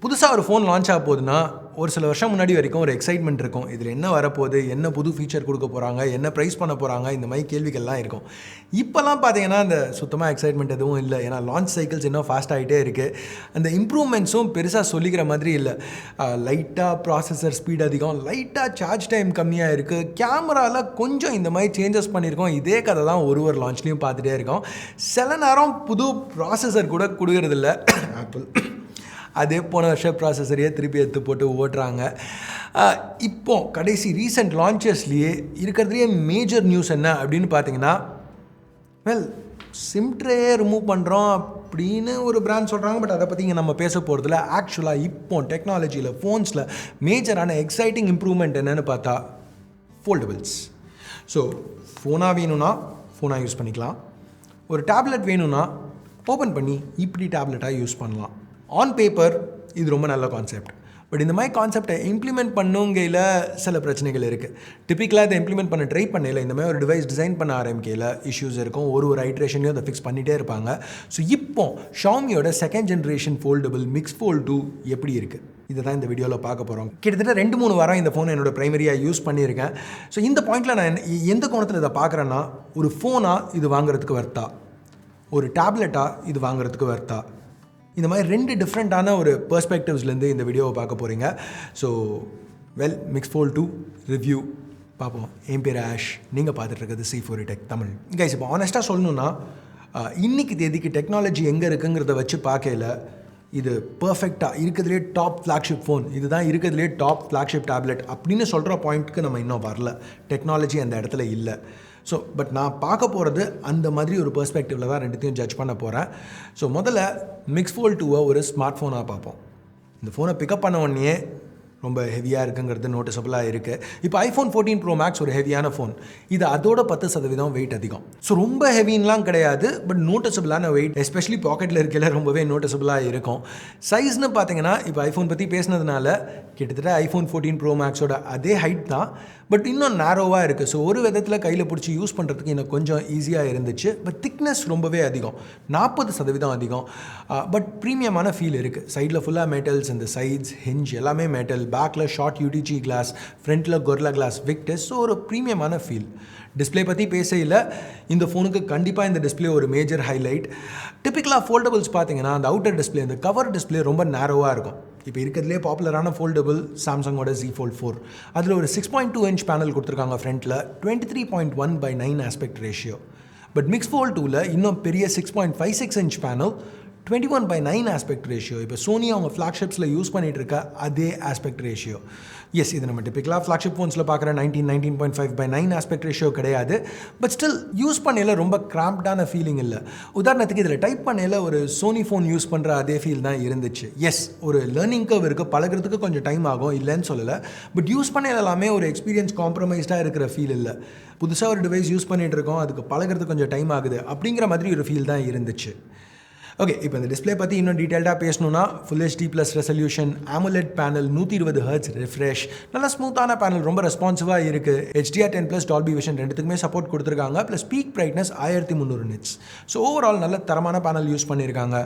புதுசாக ஒரு phone launch ஆக போகுதுன்னா ஒரு சில வருஷம் முன்னாடி வரைக்கும் ஒரு எக்ஸைட்மெண்ட் இருக்கும். இதில் என்ன வரப்போகுது, என்ன புது ஃபீச்சர் கொடுக்க போகிறாங்க, என்ன ப்ரைஸ் பண்ண போகிறாங்க, இந்த மாதிரி கேள்விகள்லாம் இருக்கும். இப்போல்லாம் பார்த்தீங்கன்னா அந்த சுத்தமாக எக்ஸைட்மெண்ட் எதுவும் இல்லை. ஏன்னா லான்ச் சைக்கிள்ஸ் இன்னும் ஃபாஸ்ட் ஆகிட்டே இருக்குது. அந்த இம்ப்ரூவ்மெண்ட்ஸும் பெருசாக சொல்லிக்கிற மாதிரி இல்லை. லைட்டாக ப்ராசஸர் ஸ்பீட் அதிகம், லைட்டாக சார்ஜ் டைம் கம்மியாக இருக்குது, கேமராவில் கொஞ்சம் இந்த மாதிரி சேஞ்சஸ் பண்ணியிருக்கோம். இதே கதை தான் ஒரு லான்ச்லேயும் பார்த்துட்டே இருக்கோம். சில நேரம் புது ப்ராசஸர் கூட கொடுக்கறதில்ல ஆப்பிள். அதே போன வருஷம் ப்ராசஸரையே திருப்பி எடுத்து போட்டு ஓட்டுறாங்க. இப்போ கடைசி ரீசெண்ட் லான்ச்சஸ்லேயே இருக்கிறதுலேயே மேஜர் நியூஸ் என்ன அப்படின்னு பார்த்தீங்கன்னா, சிம்ட்ரே ரிமூவ் பண்ணுறோம் அப்படின்னு ஒரு பிராண்ட் சொல்கிறாங்க. பட் அதை பற்றி இங்கே நம்ம பேச போகிறதுல ஆக்சுவலாக இப்போ டெக்னாலஜியில் ஃபோன்ஸில் மேஜரான எக்ஸைட்டிங் இம்ப்ரூவ்மெண்ட் என்னென்னு பார்த்தா ஃபோல்டபுள்ஸ். ஸோ ஃபோனாக வேணும்னா ஃபோனாக யூஸ் பண்ணிக்கலாம். ஒரு டேப்லெட் வேணும்னா ஓப்பன் பண்ணி இப்படி டேப்லெட்டாக யூஸ் பண்ணலாம். ஆன் பேப்பர் இது ரொம்ப நல்ல கான்செப்ட். பட் இந்த மாதிரி கான்செப்டை இம்ப்ளிமெண்ட் பண்ணுங்கையில் சில பிரச்சனைகள் இருக்குது. டிப்பிக்கலாக இதை இம்ப்ளிமெண்ட் பண்ண ட்ரை பண்ணல இந்த மாதிரி ஒரு டிவைஸ் டிசைன் பண்ண ஆரம்பிக்கையில் இஷ்யூஸ் இருக்கும். ஒரு ஐட்ரேஷனையும் அதை ஃபிக்ஸ் பண்ணிகிட்டே இருப்பாங்க. ஸோ இப்போ ஷாமியோட second generation foldable Mix Fold 2 எப்படி இருக்குது, இதை தான் இந்த வீடியோவில் பார்க்க போகிறோம். கிட்டத்தட்ட 2-3 வாரம் இந்த ஃபோனை என்னோட ப்ரைமரியாக யூஸ் பண்ணியிருக்கேன். ஸோ இந்த பாயிண்டில் நான் எந்த கோணத்தில் இதை பார்க்குறேன்னா, ஒரு ஃபோனாக இது வாங்குறதுக்கு வர்த்தா, ஒரு டேப்லெட்டாக இது வாங்குறதுக்கு வர்த்தா, இந்த மாதிரி 2 டிஃப்ரெண்ட்டான ஒரு பெர்ஸ்பெக்டிவ்ஸ்லேருந்து இந்த வீடியோவை பார்க்க போகிறீங்க. ஸோ மிக்ஸ் ஃபோல்ட் 2 ரிவ்யூ பார்ப்போம். என் பேர் ஆஷ், நீங்கள் பார்த்துட்ருக்கிறது C4 Tech தமிழ். கைஸ், இப்போ ஆனஸ்ட்டாக சொல்லணுன்னா இன்றைக்கி தேதிக்கு டெக்னாலஜி எங்கே இருக்குங்கிறத வச்சு பார்க்கல இது பர்ஃபெக்டாக இருக்கிறதுலே டாப் ஃப்ளாக்ஷிப் ஃபோன், இதுதான் இருக்கிறதுலே டாப் ஃப்ளாக்ஷிப் டேப்லெட் அப்படின்னு சொல்கிற பாயிண்ட்டுக்கு நம்ம இன்னும் வரல. டெக்னாலஜி அந்த இடத்துல இல்லை. ஸோ பட் நான் பார்க்க போகிறது அந்த மாதிரி ஒரு பெர்ஸ்பெக்டிவில் தான் ரெண்டுத்தையும் ஜட்ஜ் பண்ண போகிறேன். ஸோ முதல்ல மிக்ஸ் ஃபோல்ட் 2 ஒரு ஸ்மார்ட் ஃபோனாக பார்ப்போம். இந்த ஃபோனை பிக்கப் பண்ண உடனே ரொம்ப ஹெவியாக இருக்குங்கிறது நோட்டிசபிளாக இருக்குது. இப்போ iPhone 14 Pro Max ஒரு ஹெவியான ஃபோன். இது அதோட 10% வெயிட் அதிகம். ஸோ ரொம்ப ஹெவின்லாம் கிடையாது, பட் நோட்டிசபிளான வெயிட், எஸ்பெஷலி பாக்கெட்டில் இருக்கையில் ரொம்பவே நோட்டிசபிளாக இருக்கும். சைஸ்னு பார்த்தீங்கன்னா இப்போ ஐஃபோன் பற்றி பேசினதுனால கிட்டத்தட்ட iPhone 14 Pro Maxோட அதே ஹைட் தான், பட் இன்னும் நேரோவாக இருக்குது. ஸோ ஒரு விதத்தில் கையில் பிடிச்சி யூஸ் பண்ணுறதுக்கு இன்னும் கொஞ்சம் ஈஸியாக இருந்துச்சு. பட் திக்னஸ் ரொம்பவே அதிகம், 40% அதிகம். பட் ப்ரீமியமான ஃபீல் இருக்குது. சைடில் ஃபுல்லாக மெட்டல்ஸ், இந்த சைட்ஸ் ஹிஞ்ச் எல்லாமே மெட்டல், பேக்கில் ஷார்ட் UTG கிளாஸ், ஃப்ரண்ட்டில் கொர்லா கிளாஸ் விக்டஸ். ஸோ ஒரு ப்ரீமியமான ஃபீல். டிஸ்பிளே பற்றி பேசையில் இந்த ஃபோனுக்கு கண்டிப்பாக இந்த டிஸ்பிளே ஒரு மேஜர் ஹைலைட். டிப்பிக்கலாக ஃபோல்டபுள்ஸ் பார்த்தீங்கன்னா அந்த அவுட்டர் டிஸ்பிளே, இந்த கவர் டிஸ்பிளே ரொம்ப நேரோவாக இருக்கும். இப்போ இருக்கிறதுலே பாப்புலரான ஃபோல்டபுள் சாம்சங்கோட Z Fold 4, அதில் ஒரு 6.2 inch பேனல் கொடுத்துருக்காங்க ஃப்ரண்ட்டில், 23.1/9 aspect ratio. But mix fold 2ல் இன்னும் பெரிய 6.56 inch பேனல், 21/9 ஆஸ்பெக்ட் ரேஷியோ. இப்போ சோனி அவங்க ஃப்ளாக்ஷிப்ஸில் யூஸ் பண்ணிகிட்டு இருக்க அதே ஆஸ்பெக்ட் ரேஷியோ. எஸ், இது நம்ம டிப்பிக்கலாக ஃப்ளாக்ஷிப் ஃபோன்ஸில் பார்க்குற 19.5/9 ஆஸ்பெக்ட் ரேஷியோ கிடையாது. பட் ஸ்டில் யூஸ் பண்ணையில் ரொம்ப கிராம்ப்டான ஃபீலிங் இல்லை. உதாரணத்துக்கு இதில் டைப் பண்ணையில் ஒரு சோனி ஃபோன் யூஸ் பண்ணுற அதே ஃபீல் தான் இருந்துச்சு. எஸ், ஒரு லேர்னிங் கர்வ் இருக்குது, பழகிறதுக்கு கொஞ்சம் டைம் ஆகும், இல்லைன்னு சொல்லலை. பட் யூஸ் பண்ணையில் எல்லாமே ஒரு எக்ஸ்பீரியன்ஸ் காம்ப்ரமைஸ்டாக இருக்கிற ஃபீல் இல்லை. புதுசாக ஒரு டிவைஸ் யூஸ் பண்ணிகிட்டு இருக்கோம், அதுக்கு பழகிறதுக்கு கொஞ்சம் டைம் ஆகுது அப்படிங்கிற மாதிரி ஒரு ஃபீல் தான் இருந்துச்சு. ஓகே, இப்போ இந்த டிஸ்பிளே பற்றி இன்னும் டீட்டெயில்டாக பேசணுன்னா, full HD+ resolution, AMOLED panel, 120 Hz refresh, நல்லா ஸ்மூத்தான பேனல், ரொம்ப ரெஸ்பான்சிவாக இருக்குது. HDR10+ டால்பி விஷன் ரெண்டுத்துக்குமே சப்போர்ட் கொடுத்துருக்காங்க. Plus peak brightness 1300 nits. So overall நல்ல தரமான பேனல் யூஸ் பண்ணியிருக்காங்க.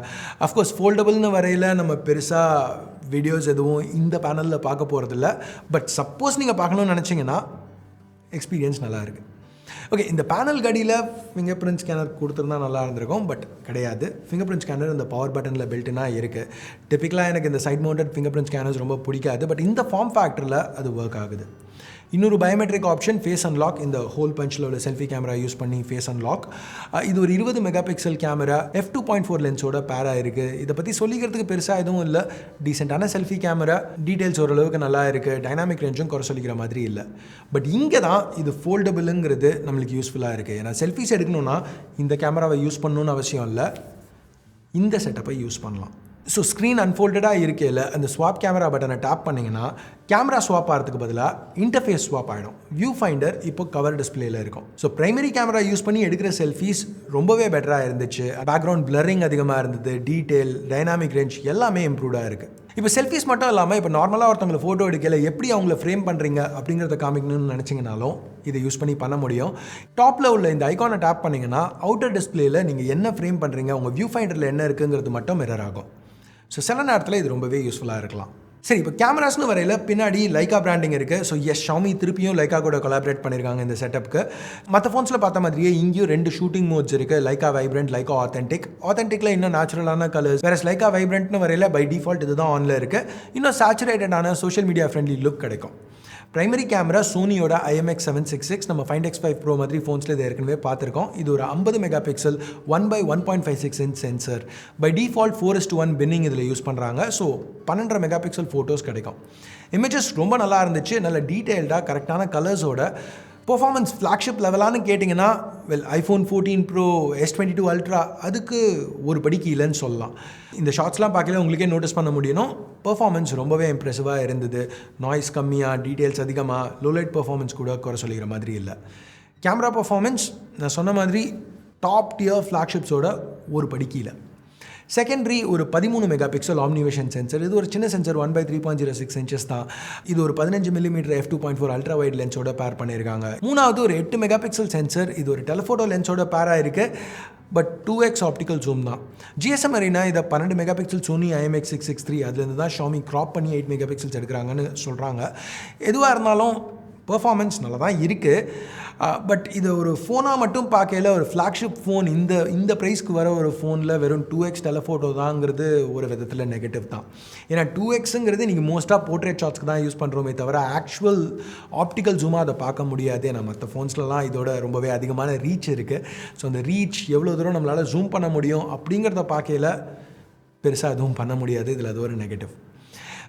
அஃப்கோர்ஸ் ஃபோல்டபுள்னு வரையில் நம்ம பெருசாக வீடியோஸ் எதுவும் இந்த பேனலில் பார்க்க போகிறதில்ல. பட் சப்போஸ் நீங்கள் பார்க்கணுன்னு நினச்சிங்கன்னா எக்ஸ்பீரியன்ஸ் நல்லா இருக்குது. ஓகே, இந்த பேனல் கடியில் ஃபிங்கர் பிரிண்ட் ஸ்கேனர் கொடுத்துருந்தா நல்லா இருந்திருக்கும். பட் கிடையாது. ஃபிங்கர் பிரிண்ட் ஸ்கேனர் இந்த பவர் பட்டனில் பில்ட்டுனாக இருக்குது. டிப்பிக்கலாக எனக்கு இந்த side mounted finger print scanners ரொம்ப பிடிக்காது. பட் இந்த ஃபார்ம் ஃபேக்டரில் அது ஒர்க் ஆகுது. இன்னொரு பயோமெட்ரிக் ஆப்ஷன் ஃபேஸ் அன்லாக். இந்த ஹோல் பஞ்சில் உள்ள செல்ஃபி கேமரா யூஸ் பண்ணி ஃபேஸ் அன்லாக். இது ஒரு 20 மெகாபிக்சல் கேமரா, f2.4 லென்ஸோட பேராக இருக்குது. இதை பற்றி சொல்லிக்கிறதுக்கு பெருசாக எதுவும் இல்லை. டீசெண்டான செல்ஃபி கேமரா, டீட்டெயில்ஸ் ஓரளவுக்கு நல்லா இருக்குது. டைனாமிக் ரேஞ்சும் குறை சொல்லிக்கிற மாதிரி இல்லை. பட் இங்கே தான் இது ஃபோல்டபுளுங்கிறது நம்மளுக்கு யூஸ்ஃபுல்லாக இருக்குது. ஏன்னா செல்ஃபிஸ் எடுக்கணுன்னா இந்த கேமராவை யூஸ் பண்ணணுன்னு அவசியம் இல்லை, இந்த செட்டப்பை யூஸ் பண்ணலாம். ஸோ ஸ்க்ரீன் அன்ஃபோல்டடாக இருக்கையில் அந்த ஸ்வாப் கேமரா பட்டனை டேப் பண்ணிங்கன்னா கேமரா ஸ்வாப் ஆகிறதுக்கு பதிலாக இன்டர்ஃபேஸ் ஸ்வாப் ஆகிடும். வியூ ஃபைண்டர் இப்போ கவர் டிஸ்பிளேயில் இருக்கும். ஸோ பிரைமரி கேமரா யூஸ் பண்ணி எடுக்கிற செல்ஃபீஸ் ரொம்பவே பெட்டராக இருந்துச்சு. பேக்ரவுண்ட் பிளரிங் அதிகமாக இருந்தது, டீட்டெயில், டைனாமிக் ரேஞ்ச் எல்லாமே இம்ப்ரூவ்டாக இருக்குது. இப்போ செல்ஃபீஸ் மட்டும் இல்லாமல் இப்போ நார்மலாக ஒருத்தவங்களை ஃபோட்டோ எடுக்கல எப்படி அவங்கள ஃப்ரேம் பண்ணுறீங்க அப்படிங்கிறத காமிக்கணும்னு நினச்சிங்கனாலும் இதை யூஸ் பண்ணி பண்ண முடியும். டாப்பில் உள்ள இந்த ஐக்கானை டேப் பண்ணிங்கன்னா அவுட்டர் டிஸ்பிளேயில் நீங்கள் என்ன ஃப்ரேம் பண்ணுறீங்க, உங்கள் வியூ ஃபைண்டரில் என்ன இருக்குங்கிறது மட்டும் மிரர் ஆகும். ஸோ சில நேரத்தில் இது ரொம்பவே யூஸ்ஃபுல்லாக இருக்கலாம். சரி, இப்போ கேமராஸ்னு வரையில் பின்னாடி லைக்கா பிராண்டிங் இருக்குது. ஸோ Xiaomi திருப்பியும் லைக்கா கூட கொலாபரேட் பண்ணியிருக்காங்க இந்த செட்டப்புக்கு. மற்ற ஃபோன்ஸில் பார்த்த மாதிரியே இங்கேயும் 2 ஷூட்டிங் மோட்ஸ் இருக்குது. லைக்கா வைப்ரண்ட், லைக்கா ஆத்தென்டிக்கில் இன்னும் நேச்சுரலான கலர்ஸ். வேறு லைக்கா வைப்ரண்ட்னு வரையில் பை டிஃபால்ட் இதுதான் ஆனில் இருக்குது. இன்னும் சேச்சுரேட்டடான சோஷியல் மீடியா ஃப்ரெண்ட்லி லுக் கிடைக்கும். பிரைமரி கேமரா சோனியோட IMX766 நம்ம Find X5 Pro மாதிரி ஃபோன்ஸில் இது ஏற்கனவே பார்த்துருக்கோம். இது ஒரு 50 mega pixel 1x1.56 inch sensor. By default 4:1 binning இதில் யூஸ் பண்ணுறாங்க. ஸோ 12.5 மெகா பிக்சல் ஃபோட்டோஸ் கிடைக்கும். இமேஜஸ் ரொம்ப நல்லா இருந்துச்சு, நல்ல டீட்டெயில்டாக கரெக்டான கலர்ஸோட. பெர்ஃபார்மன்ஸ் ஃப்ளாக்ஷிப் லெவலானு கேட்டிங்கன்னா iPhone 14 Pro, S22 Ultra அதுக்கு ஒரு படிக்கு இல்லைன்னு சொல்லலாம். இந்த ஷார்ட்ஸ்லாம் பார்க்கல உங்களுக்கே நோட்டீஸ் பண்ண முடியணும். பெர்ஃபார்மன்ஸ் ரொம்பவே இம்ப்ரெசிவாக இருந்தது. நாய்ஸ் கம்மியாக, டீட்டெயில்ஸ் அதிகமாக, லோலைட் பெர்ஃபார்மன்ஸ் கூட குறை சொல்லிக்கிற மாதிரி இல்லை. கேமரா பெர்ஃபார்மன்ஸ் நான் சொன்ன மாதிரி டாப் டியர் ஃப்ளாக்ஷிப்ஸோட ஒரு படிக்கு இல்லை. செகண்டரி ஒரு 13 மெகா பிக்சல் ஆம்னிவேஷன் சென்சர். இது ஒரு சின்ன சென்சர், 1/3.06 இன்ச்சஸ் தான். இது ஒரு 15 mm f2.4 அல்ட்ரா வைட் லென்ஸோட பேர் பண்ணியிருக்காங்க. மூணாவது ஒரு 8 மெகா பிக்சல் சென்சர். இது ஒரு டெலிஃபோட்டோ லென்ஸோட பேராக இருக்குது. பட் 2x ஆப்டிக்கல் ஜூம் தான். GSM அரேனா இதை 12 மெகா பிக்சல் சோனி IMX663 அதுலேருந்து தான் Xiaomi க்ராப் பண்ணி 8 மெகா பிக்சல்ஸ் எடுக்கிறாங்கன்னு சொல்கிறாங்க. எதுவாக இருந்தாலும் பெர்ஃபார்மன்ஸ் நல்லா தான் இருக்குது. பட் இது ஒரு ஃபோனாக மட்டும் பார்க்கல, ஒரு ஃப்ளாக்ஷிப் ஃபோன் இந்த ப்ரைஸ்க்கு வர ஒரு ஃபோனில் வெறும் 2x டெலஃபோட்டோ தாங்கிறது ஒரு விதத்தில் நெகட்டிவ் தான். ஏன்னா 2xங்கிறது நீங்கள் மோஸ்ட்டாக போர்ட்ரேட் ஷாட்ஸ்க்கு தான் யூஸ் பண்ணுறோமே தவிர ஆக்சுவல் ஆப்டிக்கல் ஜூமாக அதை பார்க்க முடியாது. ஏன்னா மற்ற ஃபோன்ஸ்லலாம் இதோட ரொம்பவே அதிகமான ரீச் இருக்குது. ஸோ அந்த ரீச் எவ்வளோ தூரம் நம்மளால் ஜூம் பண்ண முடியும் அப்படிங்கிறத பார்க்கல பெருசாக எதுவும் பண்ண முடியாது. இதில் அது ஒரு நெகட்டிவ்.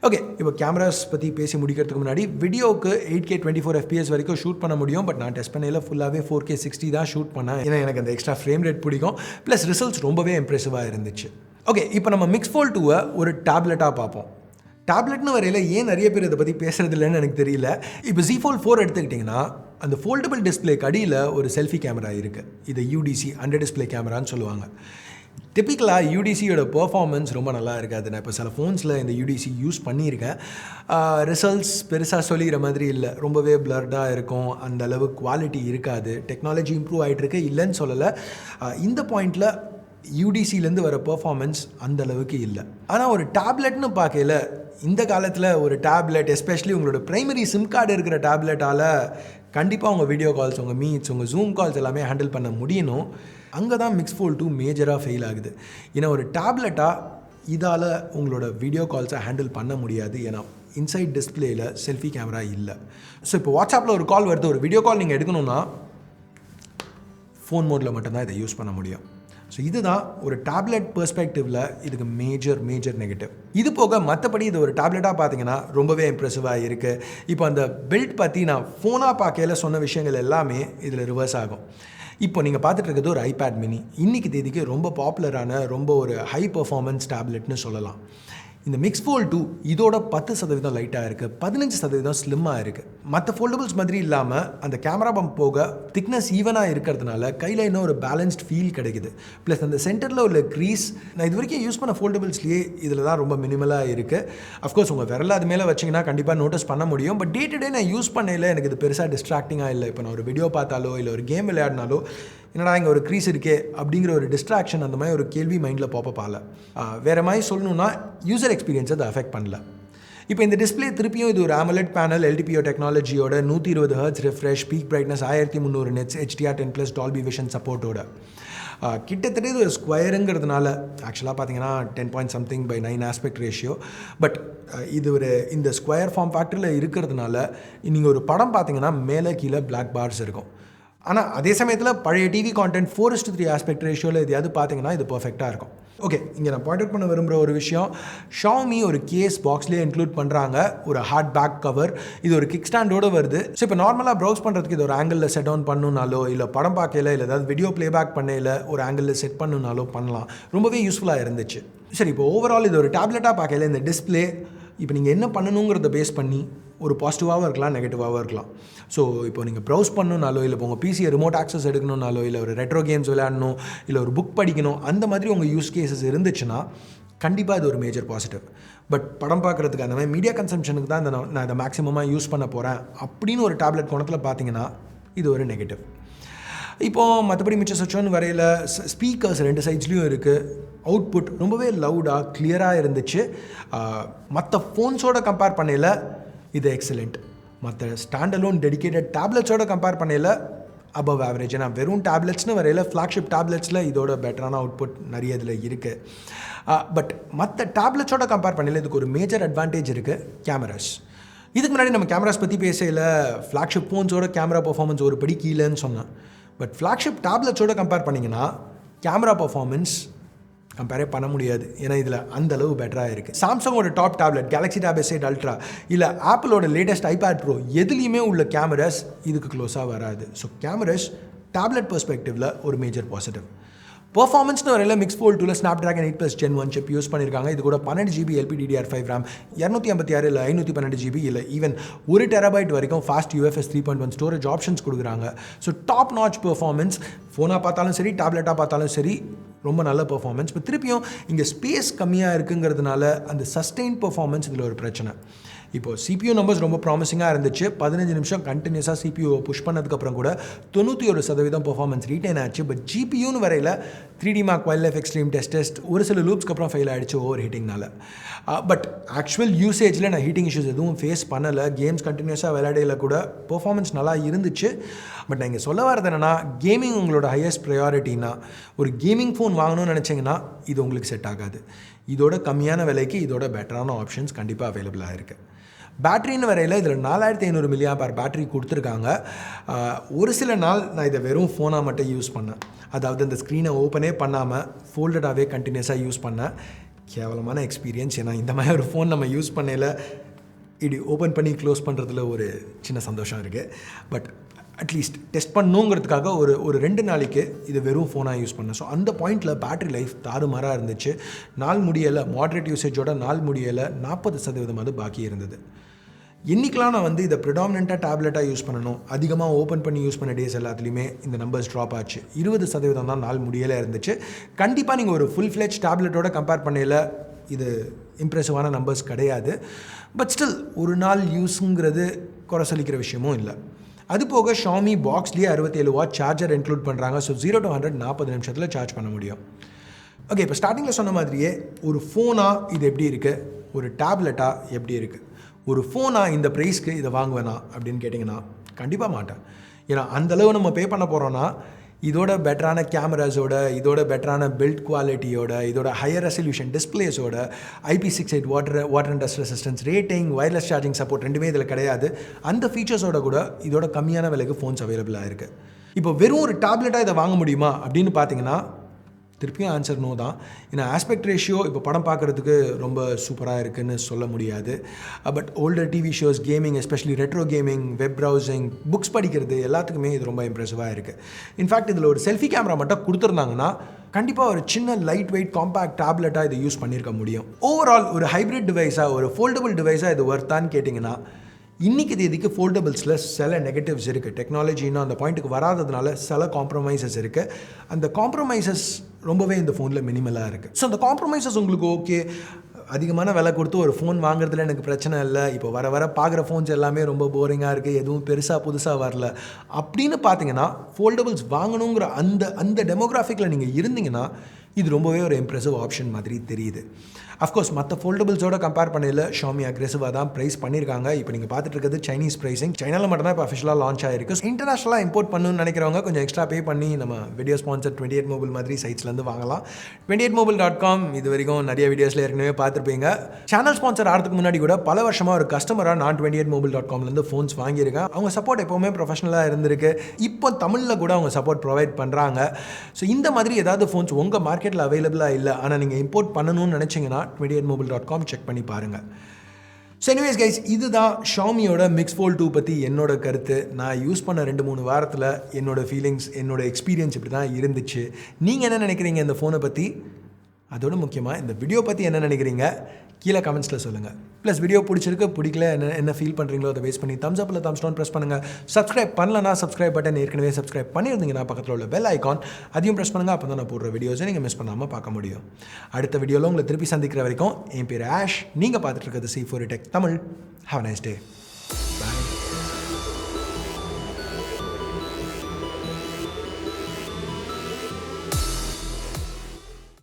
ஓகே, இப்போ கேமராஸ் பற்றி பேசி முடிக்கிறதுக்கு முன்னாடி வீடியோவுக்கு 8K 24 FPS வரைக்கும் ஷூட் பண்ண முடியும். பட் நான் டெஸ்ட் பண்ணையில் ஃபுல்லாகவே 4K 60 தான் ஷூட் பண்ணேன். ஏன்னா எனக்கு அந்த எக்ஸ்ட்ரா ஃப்ரேம் ரேட் பிடிக்கும். ப்ளஸ் ரிசல்ட்ஸ் ரொம்பவே இம்ப்ரெசிவாக இருந்துச்சு. ஓகே, இப்போ நம்ம Mix Fold 2 ஒரு டேப்லெட்டாக பார்ப்போம். டேப்லெட்னு வரையில் ஏன் நிறைய பேர் இதை பற்றி பேசுகிறது இல்லைன்னு எனக்கு தெரியல. இப்போ Z Fold 4 எடுத்துக்கிட்டிங்கன்னா அந்த ஃபோல்டபுள் டிஸ்பிளேக்கு அடியில் ஒரு செல்ஃபி கேமரா இருக்குது. இதை UDC அண்டர் டிஸ்பிளே கேமரான்னு சொல்லுவாங்க. டிப்பிக்கலாக யூடிசியோட பெர்ஃபார்மன்ஸ் ரொம்ப நல்லா இருக்காது. நான் இப்போ சில ஃபோன்ஸில் இந்த யூடிசி யூஸ் பண்ணியிருக்கேன். ரிசல்ட்ஸ் பெருசாக சொல்லிக்கிற மாதிரி இல்லை. ரொம்பவே பிளர்டாக இருக்கும், அந்த அளவு குவாலிட்டி இருக்காது. டெக்னாலஜி இம்ப்ரூவ் ஆகிட்டுருக்கு, இல்லைன்னு சொல்லலை. இந்த பாயிண்டில் யூடிசிலேருந்து வர பெர்ஃபார்மன்ஸ் அந்த அளவுக்கு இல்லை. ஆனால் ஒரு டேப்லெட்னு பார்க்கல, இந்த காலத்தில் ஒரு டேப்லெட் எஸ்பெஷலி உங்களோட ப்ரைமரி சிம் கார்டு இருக்கிற டேப்லெட்டால் கண்டிப்பாக உங்கள் வீடியோ கால்ஸ், உங்கள் மீட்ஸ், உங்கள் ஜூம் கால்ஸ் எல்லாமே ஹேண்டில் பண்ண முடியணும். அங்கே தான் Mix Fold 2 மேஜராக ஃபெயில் ஆகுது. ஏன்னா ஒரு டேப்லெட்டாக இதால் உங்களோட வீடியோ கால்ஸை ஹேண்டில் பண்ண முடியாது. ஏன்னா இன்சைட் டிஸ்பிளேயில் செல்ஃபி கேமரா இல்லை. ஸோ இப்போ வாட்ஸ்அப்பில் ஒரு கால் வருது, ஒரு வீடியோ கால் நீங்கள் எடுக்கணும்னா ஃபோன் மோடில் மட்டும்தான் இதை யூஸ் பண்ண முடியும். ஸோ இதுதான் ஒரு டேப்லெட் பெர்ஸ்பெக்டிவில் இதுக்கு மேஜர் நெகட்டிவ். இது போக மற்றபடி இது ஒரு டேப்லெட்டாக பார்த்தீங்கன்னா ரொம்பவே இம்ப்ரெசிவாக இருக்குது. இப்போ அந்த பில்ட் பற்றி நான் ஃபோனாக பார்க்கல சொன்ன விஷயங்கள் எல்லாமே இதில் ரிவர்ஸ் ஆகும். இப்போ நீங்கள் பார்த்துட்டு இருக்கிறது ஒரு iPad mini. இன்றைக்கி தேதிக்கு ரொம்ப பாப்புலரான, ரொம்ப ஒரு ஹை பர்ஃபார்மன்ஸ் டேப்லெட்னு சொல்லலாம். இந்த Mix Fold 2 இதோட 10% லைட்டாக இருக்குது, 15% ஸ்லிம்மாக இருக்குது. மற்ற ஃபோல்டபுள்ஸ் மாதிரி இல்லாமல் அந்த கேமரா பம்ப் போக திக்னஸ் ஈவனாக இருக்கிறதுனால கையில் இன்னும் ஒரு பேலன்ஸ்ட் ஃபீல் கிடைக்குது. ப்ளஸ் அந்த சென்டரில் உள்ள க்ரீஸ் நான் இது வரைக்கும் யூஸ் பண்ண ஃபோல்டபுள்ஸ்லேயே இதில் தான் ரொம்ப மினிமலாக இருக்குது. அஃப்கோர்ஸ் உங்கள் விரல அது மேலே வச்சிங்கன்னா கண்டிப்பாக நோட்டீஸ் பண்ண முடியும். பட் டே டு டே நான் யூஸ் பண்ணையில் எனக்கு இது பெருசாக டிஸ்ட்ராக்டிங்காக இல்லை. இப்போ நான் ஒரு வீடியோ பார்த்தாலோ இல்லை ஒரு கேம் விளையாடினாலோ என்னடா இங்கே ஒரு க்ரீஸ் இருக்கே அப்படிங்கிற ஒரு டிஸ்ட்ராக்ஷன், அந்த மாதிரி ஒரு கேள்வி மைண்டில் பாப்பப் ஆகல. வேறு மாதிரி சொல்லணுன்னா யூசர் எக்ஸ்பீரியன்ஸை அதை அஃபெக்ட் பண்ணல. இப்போ இந்த டிஸ்பிளே திருப்பியும் இது ஒரு AMOLED பேனல், LTPO டெக்னாலஜியோட 120 Hz refresh, peak brightness 1300 nits, HDR10+ Dolby Vision சப்போர்ட்டோட. கிட்டத்தட்ட இது ஒரு ஸ்கொயருங்கிறதுனால ஆக்சுவலாக பார்த்தீங்கன்னா 10.something/9 ஆஸ்பெக்ட் ரேஷியோ. பட் இது ஒரு இந்த ஸ்கொயர் ஃபார்ம் ஃபேக்டரில் இருக்கிறதுனால நீங்கள் ஒரு படம் பார்த்தீங்கன்னா மேலே கீழே பிளாக் பார்ஸ் இருக்கும். ஆனால் அதே சமயத்தில் பழைய டிவி கான்டென்ட் 4:3 ஆஸ்பெக்ட் ரேஷியோவில் எதையாவது பார்த்தீங்கன்னா இது பர்ஃபெக்டாக இருக்கும். ஓகே, இங்கே நான் பாயிண்ட் அவுட் பண்ண விரும்புகிற ஒரு விஷயம், Xiaomi ஒரு கேஸ் பாக்ஸ்லேயே இன்க்ளூட் பண்ணுறாங்க, ஒரு ஹார்ட் பேக் கவர். இது ஒரு கிக் ஸ்டாண்டோடு வருது. ஸோ இப்போ நார்மலாக ப்ரௌஸ் பண்ணுறதுக்கு இது ஒரு ஆங்கிளில் செட் டவுன் பண்ணணுனாலோ, இல்லை படம் பார்க்கல, இல்லை ஏதாவது வீடியோ ப்ளேபேக் பண்ணையில் ஒரு ஆங்கிளில் செட் பண்ணணுனாலோ பண்ணலாம். ரொம்பவே யூஸ்ஃபுல்லாக இருந்துச்சு. சரி, இப்போ ஓவரால் இது ஒரு டேப்லெட்டாக பார்க்கல, இந்த டிஸ்பிளே இப்போ நீங்கள் என்ன பண்ணணுங்கிறத பேஸ் பண்ணி ஒரு பாசிட்டிவாகவும் இருக்கலாம், நெகட்டிவாகவும் இருக்கலாம். ஸோ இப்போ நீங்கள் ப்ரௌஸ் பண்ணணுனாலோ, இல்லை இப்போ உங்கள் பிசியை ரிமோட் ஆக்சஸ் எடுக்கணுனாலோ, இல்லை ஒரு ரெட்ரோ கேம்ஸ் விளையாடணும், இல்லை ஒரு புக் படிக்கணும், அந்த மாதிரி உங்கள் யூஸ் கேசஸ் இருந்துச்சுன்னா கண்டிப்பாக இது ஒரு மேஜர் பாசிட்டிவ். பட் படம் பார்க்குறதுக்கு அந்த மாதிரி மீடியா கன்சம்ஷனுக்கு தான் நான் இதை மேக்ஸிமமாக யூஸ் பண்ண போகிறேன் அப்படின்னு ஒரு டேப்லெட் கோணத்தில் பார்த்தீங்கன்னா இது ஒரு நெகட்டிவ். இப்போது மற்றபடி மிச்சம் சுவிட்சோன்னு வரையில் ஸ்பீக்கர்ஸ் 2 சைட்ஸ்லேயும் இருக்குது. அவுட்புட் ரொம்பவே லவுடாக கிளியராக இருந்துச்சு. மற்ற ஃபோன்ஸோட கம்பேர் பண்ணையில் இது எக்ஸலண்ட். மற்ற ஸ்டாண்டலோன் டெடிக்கேட்டட் டேப்லெட்ஸோட கம்பேர் பண்ணையில் அபவ் ஆவரேஜ். ஏன்னா வெறும் டேப்லெட்ஸ்னு வரையில் ஃப்ளாக்ஷிப் டேப்லெட்ஸில் இதோட பெட்டரான அவுட்புட் நிறைய இதில் இருக்குது. பட் மற்ற டேப்லெட்ஸோட கம்பேர் பண்ணையில் இதுக்கு ஒரு மேஜர் அட்வான்டேஜ் இருக்குது, கேமராஸ். இதுக்கு முன்னாடி நம்ம கேமராஸ் பற்றி பேசையில் ஃப்ளாக்ஷிப் ஃபோன்ஸோட கேமரா பர்ஃபார்மன்ஸ் ஒரு படி கீழேன்னு சொன்னேன். பட் ஃப்ளாக்ஷிப் டேப்லெட்ஸோட கம்பேர் பண்ணிங்கன்னா கேமரா பர்ஃபார்மன்ஸ் கம்பேரே பண்ண முடியாது. ஏன்னா இதில் அந்தளவு பெட்டராக இருக்குது. சாம்சங்கோட top tablet Galaxy Tab S8 Ultra இல்லை ஆப்பிளோட லேட்டஸ்ட் ஐபேட் ப்ரோ எதுலேயுமே உள்ள கேமராஸ் இதுக்கு க்ளோஸாக வராது. ஸோ கேமராஸ் டேப்லெட் பெர்ஸ்பெக்டிவில் ஒரு மேஜர் பாசிட்டிவ். பர்ஃபார்மன்ஸ்னு வரையில் மிக்ஸ் ஃபோல்ட் 2ல Snapdragon 8+ Gen 1 சிப் யூஸ் பண்ணியிருக்காங்க. இது கூட 12 GB LPDDR5 RAM, 256 இல்லை 512 GB இல்லை ஈவன் 1 TB வரைக்கும் ஃபாஸ்ட் UFS 3.1 ஸ்டோரேஜ் ஆப்ஷன்ஸ் கொடுக்குறாங்க. So top notch performance. ஃபோனாக பார்த்தாலும் சரி, டேப்லெட்டாக பார்த்தாலும் சரி, ரொம்ப நல்ல பெர்ஃபார்மன்ஸ். இப்போ திருப்பியும் இங்கே ஸ்பேஸ் கம்மியாக இருக்குங்கிறதுனால அந்த சஸ்டெயின் பெர்ஃபார்மன்ஸ் இதில் ஒரு பிரச்சனை. இப்போது CPU நம்பர்ஸ் ரொம்ப ப்ராமிசிங்காக இருந்துச்சு. 15 நிமிஷம் கண்டினியூஸாக CPU புஷ் பண்ணதுக்கப்புறம் கூட 91% பெர்ஃபார்மன்ஸ் ரீட்டைன் ஆச்சு. பட் GPUன்னு வரையில் 3D Mark Wildlife Extreme test ஒரு சில லூப்ஸ்க்கு அப்புறம் ஃபெயில் ஆகிடுச்சு ஓவர் ஹீட்டிங்னால. பட் ஆக்சுவல் யூசேஜில் நான் ஹீட்டிங் இஷ்யூஸ் எதுவும் ஃபேஸ் பண்ணலை. கேம்ஸ் கண்டினியூஸாக விளையாடையில் கூட பெர்ஃபார்மன்ஸ் நல்லா இருந்துச்சு. பட் நான் இங்கே சொல்ல வரது என்னென்னா, கேமிங் உங்களோட ஹையஸ்ட் ப்ரையாரிட்டினா ஒரு கேமிங் ஃபோன் வாங்கணும்னு நினச்சிங்கன்னா இது உங்களுக்கு செட் ஆகாது. இதோட கம்மியான விலைக்கு இதோட பெட்டரான ஆப்ஷன்ஸ் கண்டிப்பாக அவைலபிளாக இருக்குது. பேட்டரின்னு வரையில் இதில் 4500 mAh பேட்டரி கொடுத்துருக்காங்க. ஒரு சில நாள் நான் இதை வெறும் ஃபோனாக மட்டும் யூஸ் பண்ணேன். அதாவது இந்த ஸ்க்ரீனை ஓப்பனே பண்ணாமல் ஃபோல்டடாகவே கண்டினியூஸாக யூஸ் பண்ணேன். கேவலமான எக்ஸ்பீரியன்ஸ். ஏன்னா இந்த மாதிரி ஒரு ஃபோன் நம்ம யூஸ் பண்ணையில் இப்படி ஓப்பன் பண்ணி க்ளோஸ் பண்ணுறதுல ஒரு சின்ன சந்தோஷம் இருக்குது. பட் அட்லீஸ்ட் டெஸ்ட் பண்ணணுங்கிறதுக்காக ஒரு 2 நாளைக்கு இது வெறும் ஃபோனாக யூஸ் பண்ணேன். ஸோ அந்த பாயிண்டில் பேட்டரி லைஃப் தாறுமாறாக இருந்துச்சு. நாள் முடியலை, மாட்ரேட் யூசேஜோட நாள் முடியலை 40% பாக்கி இருந்தது. என்றைக்கெலாம் நான் இதை ப்ரிடாமினெண்ட்டாக டேப்லெட்டாக யூஸ் பண்ணணும், அதிகமாக ஓப்பன் பண்ணி யூஸ் பண்ண டேஸ் எல்லாத்துலேயுமே இந்த நம்பர்ஸ் ட்ராப் ஆச்சு. 20% தான் நாள் முடியலை இருந்துச்சு. கண்டிப்பாக நீங்கள் ஒரு ஃபுல் ஃப்ளெஜ் டேப்லெட்டோட கம்பேர் பண்ணையில் இது இம்ப்ரெசிவான நம்பர்ஸ் கிடையாது. பட் ஸ்டில் ஒரு நாள் யூஸுங்கிறது குறை சொல்லிக்கிற விஷயமும் இல்லை. அது போக Xiaomi பாக்ஸ்லேயே 67 வாட் சார்ஜர் இன்க்ளூட் பண்ணுறாங்க. ஸோ 0 to 100 40 நிமிஷத்தில் சார்ஜ் பண்ண முடியும். ஓகே, இப்போ ஸ்டார்டிங்கில் சொன்ன மாதிரியே ஒரு ஃபோனாக இது எப்படி இருக்குது, ஒரு டேப்லெட்டாக எப்படி இருக்குது. ஒரு ஃபோனாக இந்த ப்ரைஸ்க்கு இதை வாங்குவேனா அப்படின்னு கேட்டிங்கன்னா கண்டிப்பாக மாட்டேன். ஏன்னா அந்தளவு நம்ம பே பண்ண போகிறோன்னா இதோட பெட்டரான கேமராஸோட, இதோட பெட்டரான பில்ட் குவாலிட்டியோட, இதோட ஹையர் ரெசல்யூஷன் டிஸ்பிளேஸோட, IP68 water and dust resistance rating, wireless charging support ரெண்டுமே இதில் கிடையாது. அந்த ஃபீச்சர்ஸோட கூட இதோட கம்மியான விலைக்கு ஃபோன்ஸ் அவைலபிளாக இருக்குது. இப்போ வெறும் ஒரு டேப்லெட்டாக இதை வாங்க முடியுமா அப்படின்னு பார்த்தீங்கன்னா திருப்பியும் ஆன்சர் நோ தான். ஏன்னா ஆஸ்பெக்ட் ரேஷியோ இப்போ படம் பார்க்குறதுக்கு ரொம்ப சூப்பராக இருக்குதுன்னு சொல்ல முடியாது. But older TV shows, gaming, especially retro gaming, web browsing, books படிக்கிறது எல்லாத்துக்குமே இது ரொம்ப இம்ப்ரெசிவாக இருக்குது. இன்ஃபேக்ட் இதில் ஒரு செல்ஃபி கேமரா மட்டும் கொடுத்துருந்தாங்கன்னா கண்டிப்பாக ஒரு சின்ன லைட் வெயிட் காம்பேக்ட் டேப்லெட்டாக இதை யூஸ் பண்ணியிருக்க முடியும். ஓவரால் ஒரு ஹைப்ரிட் டிவைஸாக, ஒரு ஃபோல்டபுள் டிவைஸாக இது ஒர்த்தான்னு கேட்டிங்கன்னா இன்றைக்கி தேதிக்கு ஃபோல்டபுள்ஸில் சில நெகட்டிவ்ஸ் இருக்குது. டெக்னாலஜி இன்னும் அந்த பாயிண்ட்டுக்கு வராததுனால சில காம்ப்ரமைசஸ் இருக்குது. அந்த காம்ப்ரமைசஸ் ரொம்பவே இந்த ஃபோனில் மினிமலாக இருக்குது. ஸோ அந்த காம்ப்ரமைசஸ் உங்களுக்கு ஓகே, அதிகமான விலை கொடுத்து ஒரு ஃபோன் வாங்குறதுல எனக்கு பிரச்சனை இல்லை, இப்போ வர பார்க்குற ஃபோன்ஸ் எல்லாமே ரொம்ப போரிங்காக இருக்குது, எதுவும் பெருசாக புதுசாக வரல அப்படின்னு பார்த்தீங்கன்னா ஃபோல்டபுள்ஸ் வாங்கணுங்கிற அந்த டெமோகிராஃபிக்கில் நீங்கள் இருந்தீங்கன்னா இது ரொம்பவே ஒரு இம்ப்ரெசிவ் ஆப்ஷன் மாதிரி தெரியுது. அஃப்கோர்ஸ் மற்ற ஃபோல்டபுள்ஸோட கம்பேர் பண்ணையில் Xiaomi அக்ரெசிவாக தான் ப்ரைஸ் பண்ணியிருக்காங்க. இப்போ நீங்கள் பார்த்துட்டு இருக்கிறது சைனீஸ் ப்ரைஸிங். சைனாவில் மட்டும்தான் இப்போ அஃபிஷியலாக லான்ச் ஆகிருக்கு. இன்டர்நேஷனலாக இம்போர்ட் பண்ணணும்னு நினைக்கிறவங்க கொஞ்சம் எக்ஸ்ட்ரா பே பண்ணி நம்ம வீடியோ ஸ்பான்சர் 28 மொபைல் மாதிரி சைட்ஸ்லேருந்து வாங்கலாம். 28mobile.com இது வரைக்கும் நிறைய வீடியோஸில் ஏற்கனவே பார்த்துருப்பீங்க. சேனல் ஸ்பான்சர் ஆகிறதுக்கு முன்னாடி கூட பல வருஷமாக ஒரு கஸ்டமராக நான் 28mobile.comலேருந்து ஃபோன்ஸ் வாங்கியிருக்கேன். அவங்க சப்போர்ட் எப்போவுமே ப்ரொஃபஷனலாக இருந்திருக்கு. இப்போ தமிழில் கூட அவங்க சப்போர்ட் ப்ரொவைட் பண்ணுறாங்க. ஸோ இந்த மாதிரி ஏதாவது ஃபோன்ஸ் உங்கள் மார்க்கெட்டில் அவைலபிளாக இல்லை, ஆனால் நீங்கள் இம்போர்ட் பண்ணணும்னு நினச்சிங்கன்னா 28mobile.com செக் பண்ணி பாருங்கள். ஸோ எனிவேஸ் கைஸ், இதுதான் Xiaomiயோட மிக்ஸ் ஃபோல்ட் 2 பற்றி என்னோட கருத்து. நான் யூஸ் பண்ண 2-3 வாரத்தில் என்னோடய ஃபீலிங்ஸ், என்னோடய எக்ஸ்பீரியன்ஸ் இப்படி தான் இருந்துச்சு. நீங்கள் என்ன நினைக்கிறீங்க இந்த ஃபோனை பற்றி? அதோட முக்கியமாக இந்த வீடியோ பற்றி என்ன நினைக்கிறீங்க கீழே கமெண்ட்ஸில் சொல்லுங்கள். ப்ளஸ் வீடியோ பிடிச்சிருக்கு, பிடிக்கல, என்ன ஃபீல் பண்ணுறீங்களோ அதை பேஸ் பண்ணி தம்ஸ் அப் இல்லை தம்ஸ் டவுன் ப்ரெஸ் பண்ணுங்கள். சப்ஸ்கிரைப் பண்ணலன்னா சப்ஸ்கிரைப் பட்டன் ஏற்கனவே சப்ஸ்கிரைப் பண்ணியிருந்தீங்கன்னா பக்கத்தில் உள்ள பெல் ஐக்கான் அதையும் ப்ரெஸ் பண்ணுங்கள். அப்போ தான் நான் போடுற வீடியோஸை நீங்கள் மிஸ் பண்ணாமல் பார்க்க முடியும். அடுத்த வீடியோவில் உங்களை திருப்பி சந்திக்கிற வரைக்கும் என் பேர் ஆஷ். நீங்கள் பார்த்துட்டு இருக்கிறது C4 Tech Tamil. Have a nice day.